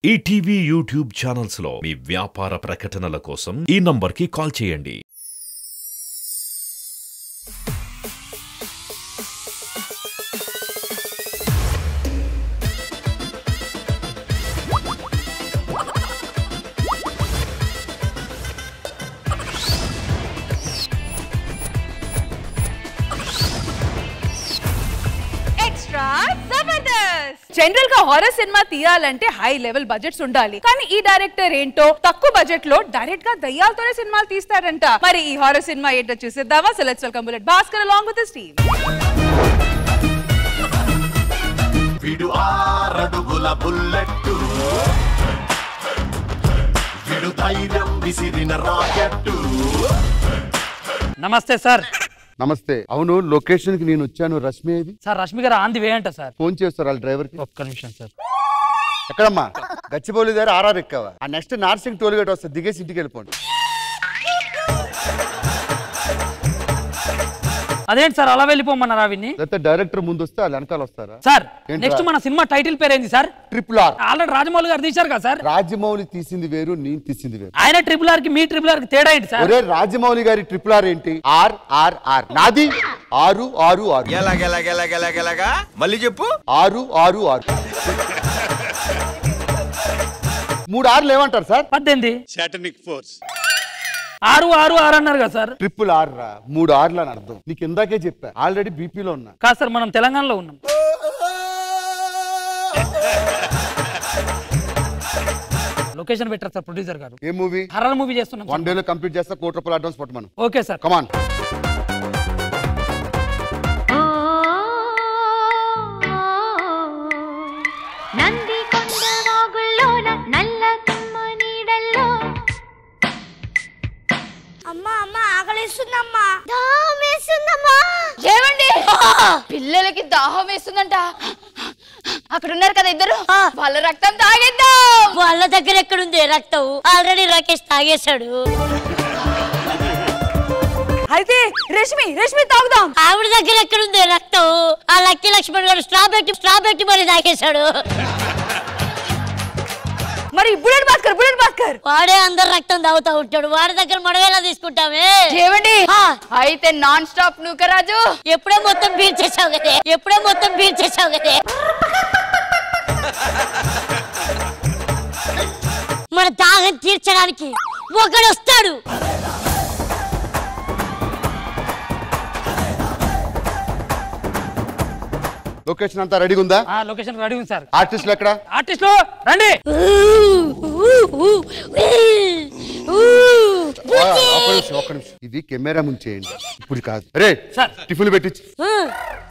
ETV YouTube channels లో మీ వ్యాపార ప్రకటనల కోసం ఈ నంబర్కి కాల్ చేయండి. జనరల్ గా హారర్ సినిమా తీయాలంటే హై లెవెల్ బడ్జెట్స్ ఉండాలి. కానీ ఈ డైరెక్టర్ ఏంటో తక్కువ బడ్జెట్ లో డైరెక్ట్ గా దయ్యాలతోనే సినిమాలు తీస్తారంట. మరి ఈ హారర్ సినిమా ఏంటో చూసేద్దామా? So let's welcome bullet Bhaskar along with his team. విడు ఆరడుగుల బుల్లెట్, విడు ధైర్యం విసిరిన రాకెట్. నమస్తే సార్. నమస్తే. అవును, లొకేషన్ కి నేను వచ్చాను. రష్మి ఏది సార్? రష్మి గారు ఆన్ ది వే అంట సార్. ఫోన్ చేస్తారు వాళ్ళ డ్రైవర్ కి. ఒక్క నిమిషం సార్. ఎక్కడమ్మా? గచ్చిబౌలి దగ్గర ఆర్ఆర్ ఎక్కావా? ఆ నెక్స్ట్ నార్సింగ్ టోల్ గేట్ వస్తుంది, దిగేసి ఇంటికి వెళ్ళిపోండి. అదేంటి సార్ అలా వెళ్ళిపోమన్నారు ఆవిడ్ని? లేకపోతే డైరెక్టర్ ముందు వస్తే వాళ్ళు వెనకాల వస్తారా? సార్ ఏంట్రా? నెక్స్ట్ మన సినిమా టైటిల్ పేరు ఏంది sir? Triple R. Already Rajamouli గారు తీశారు కదా సార్. రాజమౌళి తీసింది వేరు, నేను తీసింది వేరు. ఆయన ట్రిపుల్ ఆర్ కి మీ ట్రిపుల్ ఆర్ కి తేడా ఏంటి సార్? ఒరే, రాజమౌళి గారి ట్రిపుల్ ఆర్ ఏంటి? R R R. నాది 6 6 6. ఎలాగెలాగెలాగెలాగెలాగా మళ్ళీ చెప్పు. 6 6 6. 3 ఆర్లు ఏమంటారు సార్? 18. Satanic force. 6 6 6 అన్నారు కదా సార్. ట్రిపుల్ ఆర్ రా, 3 ఆర్లు అని అర్థం. నీకు ఇందాకే చెప్పా, ఆల్రెడీ బీపీలో ఉన్నా. కాదు సార్, మనం తెలంగాణలో ఉన్నాం. లొకేషన్ పెట్టారు సార్ ప్రొడ్యూసర్ గారు. ఏ మూవీ? హర్రర్ మూవీ చేస్తున్నాం. 1 డే లో కంప్లీట్ చేస్తా. ₹1 కోటి అడ్వాన్స్ పట్టమను. Okay sir. Come on. Nandi Konda వాగుల్లోన నల్ల కమ్మ నీడల్లో. అమ్మా అమ్మా, ఆకలిస్తుందమ్మా. దాహం వేస్తుందమ్మా. ఏమండి, పిల్లలకి దాహం వేస్తుందంట. అక్కడ ఉన్నారు కదా ఇద్దరు, వాళ్ళ రక్తం తాగేద్దాం. వాళ్ళ దగ్గర ఎక్కడుంది రక్తం? ఆల్రెడీ రాకేష్ తాగేశాడు. అయితే రష్మి తాగుదాం. ఆవిడ దగ్గర ఎక్కడుంది రక్తం? ఆ లక్కీ లక్ష్మణ్ గారు స్ట్రా పెట్టి మరి తాగేశాడు. మరి బుల్లెట్ భాస్కర్ వాడే అందరు రక్తం తాగుతా ఉంటాడు. వాడి దగ్గర మనం ఎలా తీసుకుంటామే? ఏమండి, అయితే నాన్ స్టాప్ నూకరాజు. ఎప్పుడే మొత్తం పీల్చేసావు కదే. మన దాహం తీర్చడానికి ఒకడు వస్తాడు. లొకేషన్ అంతా రెడీగా ఉందా? లొకేషన్ రెడీ ఉంది సార్. ఆర్టిస్టులు ఎక్కడ? ఆర్టిస్టులు రండి. ఒక్క నిమిషం. ఇది కెమెరా ముందు చేయండి, ఇప్పుడు కాదు. రే సార్, టిఫిన్ పెట్టించి.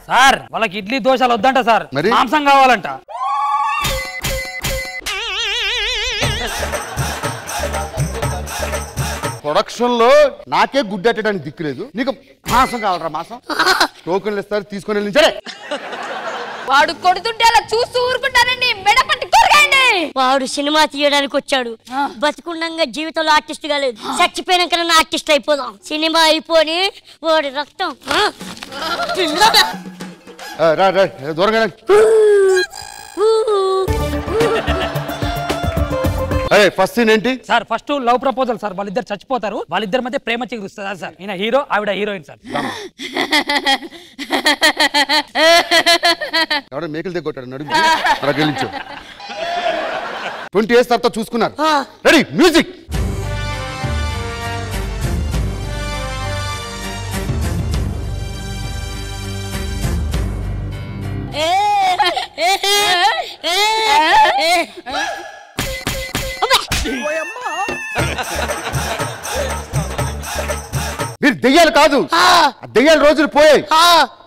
సార్ వాళ్ళకి ఇడ్లీ దోశలు వద్దంట సార్, మరి మాంసం కావాలంట. ప్రొడక్షన్ లో నాకే గుడ్డెట్టడానికి దిక్కులేదు, నీకు మాసం కావాలరా? మాసం టోకెన్లు ఇస్తారు, తీసుకొని వెళ్ళించరే. వాడు కొడుతుంటే అలా చూస్తూ ఊరుకుంటానండి. మెడ పట్టి కొరకండి. వాడు సినిమా తీయడానికి వచ్చాడు. బతుకుండంగా జీవితంలో ఆర్టిస్ట్ గా లేదు, చచ్చిపోయినాక ఆర్టిస్ట్ అయిపోదాం. సినిమా అయిపోని వాడి రక్తం. రా రా, దూరంగా. ఫస్ట్ సీన్ ఏంటి sir? First love proposal sir. వాళ్ళిద్దరు చచ్చిపోతారు, వాళ్ళిద్దరి మధ్య ప్రేమ చిగురుస్తుంది సార్. ఈయన హీరో, ఆవిడ హీరోయిన్ సార్. ఎవడో మేకలు దిగొట్టాడు, నడుగు అలా గెలించు. 20 years తర్వాత చూసుకున్నారు. Ready, music. మీరు దెయ్యాలు కాదు, దెయ్యాల రోజులు పోయాయి.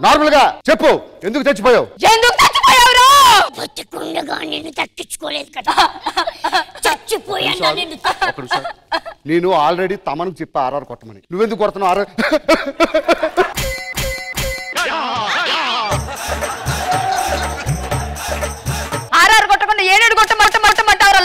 నార్మల్ గా చెప్పు, ఎందుకు చచ్చిపోయావు? బతుకుండగా నిన్ను తట్టించుకోలేదు కదా, చచ్చిపోయాను. నేను ఆల్రెడీ తమను చెప్పా ఆర్ఆర్ కొట్టమని. నువ్వెందుకు కొడుతున్నావు ఆర్ఆర్? కొట్టకుండా 7 కొట్టమంటారు.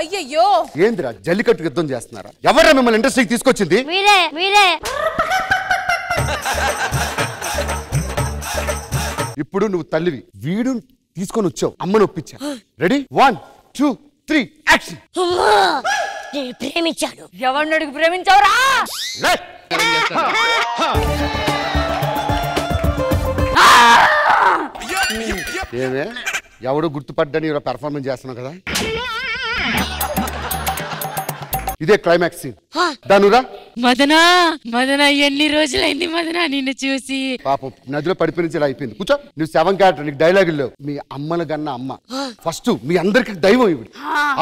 అయ్యయ్యో, ఏందిరా జల్లికట్టు యుద్ధం చేస్తున్నారా? ఎవరా మిమ్మల్ని ఇండస్ట్రీకి తీసుకొచ్చింది? మీరే. ఇప్పుడు నువ్వు తల్లివి, వీడు తీసుకొని వచ్చావు, అమ్మను ఒప్పించా. Ready 1 2 3 action. నేను ప్రేమించాను. ఎవరిని అడిగి ప్రేమించావురా? ఏమే ఎవడు గుర్తుపడ్డని ఇలా పెర్ఫార్మెన్స్ చేస్తున్నావు కదా. ఇదే క్లైమాక్స్ సీన్. దానురా మదనా ఎన్ని రోజులైంది మదనా నిన్ను చూసి. పాపం నదిలో పడిపోయి ఇలా అయిపోయింది. కూర్చో. నువ్వు 7 క్యారెక్టర్, నీకు డైలాగులు లేవు. మీ అమ్మల కన్నా అమ్మ ఫస్ట్, మీ అందరికి దైవం ఇవి.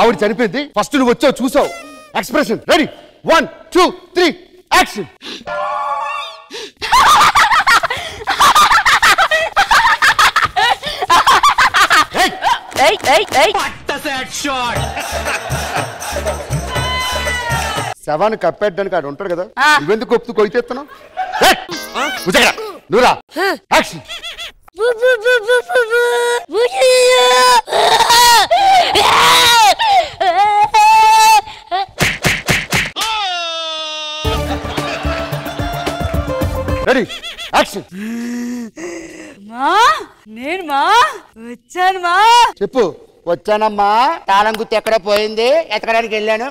ఆవిడ చనిపోయింది, ఫస్ట్ నువ్వు వచ్చావు, చూసావు, ఎక్స్ప్రెషన్. Ready 1 2 3 action. శవాన్ని కప్పెట్టడానికి ఆడు ఉంటాడు కదా, నువ్వెందుకు కొప్పు కొయితేస్తున్నావు? నువ్వురా యాక్షన్. Ready action. నేను వచ్చాను చెప్పు. వచ్చానమ్మా, తాళం గుర్తు ఎక్కడ పోయింది, ఎతకడానికి వెళ్ళాను.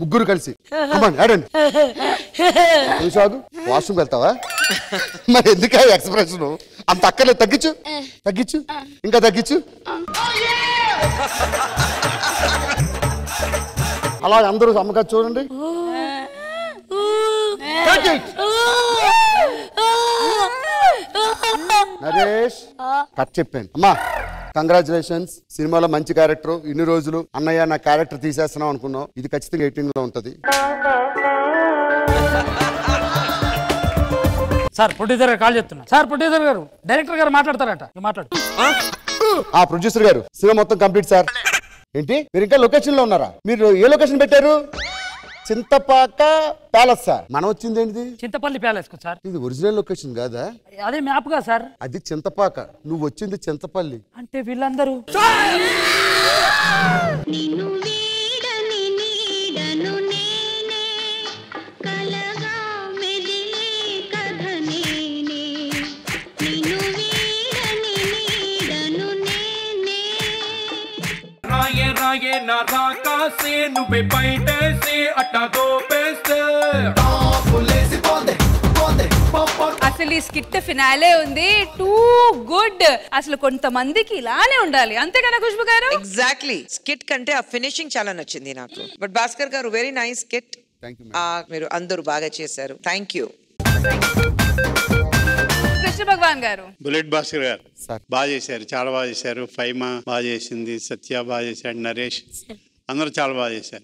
ముగ్గురు కలిసి ఆడండి. చూసాగు, వాష్రూమ్ వెళ్తావా? మరి ఎందుకు ఎక్స్ప్రెషన్ అంత అక్కర్లేదు. తగ్గించు ఇంకా తగ్గించు. అలా అందరూ అమ్మగా చూడండి. నరేష్ కట్ చెప్పాను. అమ్మా కంగ్రాచులేషన్స్, సినిమాలో మంచి క్యారెక్టర్. ఇన్ని రోజులు అన్నయ్య నా క్యారెక్టర్ తీసేస్తున్నాం అనుకున్నావు, ఇది ఖచ్చితంగా 18 లో ఉంటది. సార్ ప్రొడ్యూసర్ గారు కాల్ చేస్తున్నా. సార్ ప్రొడ్యూసర్ గారు, డైరెక్టర్ గారు మాట్లాడతారట. మాట్లాడు. ప్రొడ్యూసర్ గారు, సినిమా మొత్తం కంప్లీట్ సార్. ఏంటి మీరు ఇంకా లొకేషన్ లో ఉన్నారా? మీరు ఏ లొకేషన్ పెట్టారు? చింతపాక ప్యాలెస్ సార్. మనం వచ్చింది ఏంటిది? చింతపల్లి ప్యాలెస్ కు సార్. ఇది ఒరిజినల్ లొకేషన్ కాదా? అదే మ్యాప్ గా సార్. అది చింతపాక, నువ్వు వచ్చింది చింతపల్లి. అంటే వీళ్ళందరూ అసలు ఈ స్కిట్ ఫినాలే ఉంది, టూ గుడ్. అసలు కొంతమందికి ఇలానే ఉండాలి, అంతే కదా ఖుష్బు గారు? ఎగ్జాక్ట్లీ. స్కిట్ కంటే ఆ ఫినిషింగ్ చాలా నచ్చింది నాకు. బట్ భాస్కర్ గారు, వెరీ నైస్ స్కిట్. మీరు అందరూ బాగా చేశారు. Thank you. కృష్ణ భగవాన్ గారు, బుల్లెట్ భాస్కర్ గారు బాగా చేశారు, చాలా బాగా చేశారు. ఫైమా బాగా చేసింది, సత్య బాగా చేశాడు, నరేష్ అందరూ చాలా బాగా చేశారు.